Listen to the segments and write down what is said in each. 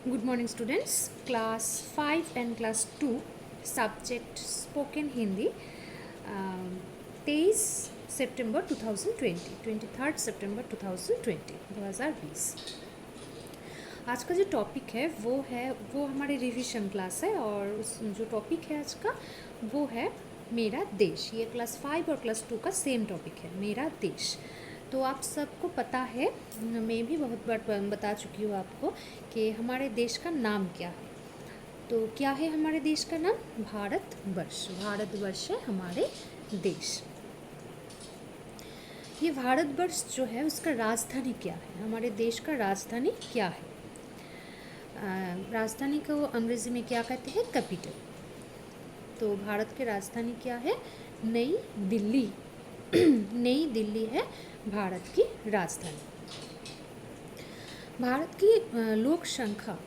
Good morning students, class 5 and class 2 subject spoken Hindi 23 सितंबर 2020 23 सितंबर 2020 आज का जो टॉपिक है वो हमारे रिवीजन क्लास है और उस जो टॉपिक है आज का वो है मेरा देश। ये क्लास 5 और क्लास 2 का सेम टॉपिक है, मेरा देश। तो आप सबको पता है, मैं भी बहुत बार बता चुकी हूँ आपको कि हमारे देश का नाम क्या है। तो क्या है हमारे देश का नाम? भारतवर्ष। भारतवर्ष है हमारे देश। ये भारतवर्ष जो है उसका राजधानी क्या है? हमारे देश का राजधानी क्या है? राजधानी को अंग्रेजी में क्या कहते हैं? कैपिटल। तो भारत की राजधानी क्या है? नई दिल्ली। नई दिल्ली है भारत की राजधानी। भारत की लोक संख्या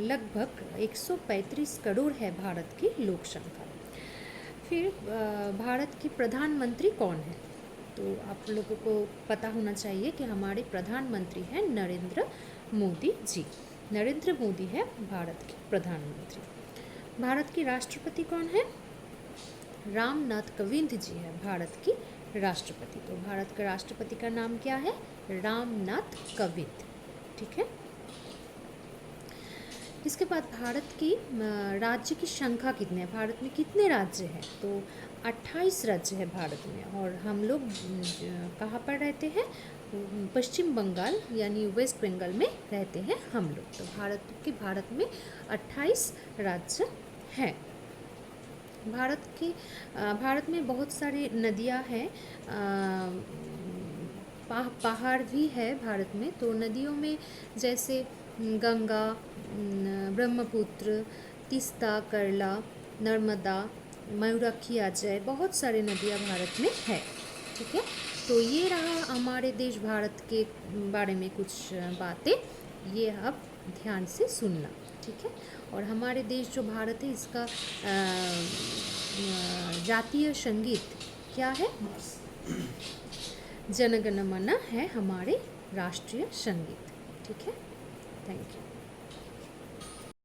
लगभग 135 करोड़ है। भारत की लोक संख्या। फिर भारत के प्रधानमंत्री कौन है? तो आप लोगों को पता होना चाहिए कि हमारे प्रधानमंत्री हैं नरेंद्र मोदी जी। नरेंद्र मोदी है भारत के प्रधानमंत्री। भारत की राष्ट्रपति कौन है? रामनाथ कोविंद जी है भारत की राष्ट्रपति। तो भारत के राष्ट्रपति का नाम क्या है? रामनाथ कोविंद। ठीक है। इसके बाद भारत की राज्य की संख्या कितने हैं? भारत में कितने राज्य हैं? तो 28 राज्य है भारत में। और हम लोग कहाँ पर रहते हैं? पश्चिम बंगाल यानी वेस्ट बंगाल में रहते हैं हम लोग। तो भारत में 28 राज्य हैं। भारत में बहुत सारी नदियाँ हैं, पहाड़ भी है भारत में। तो नदियों में जैसे गंगा, ब्रह्मपुत्र, तीस्ता, करला, नर्मदा, मयूराक्षी, अजय, बहुत सारे नदियाँ भारत में है। ठीक है। तो ये रहा हमारे देश भारत के बारे में कुछ बातें, ये आप ध्यान से सुनना। ठीक है। और हमारे देश जो भारत है इसका जातीय संगीत क्या है? जनगण मन है हमारे राष्ट्रीय संगीत। ठीक है। Thank you.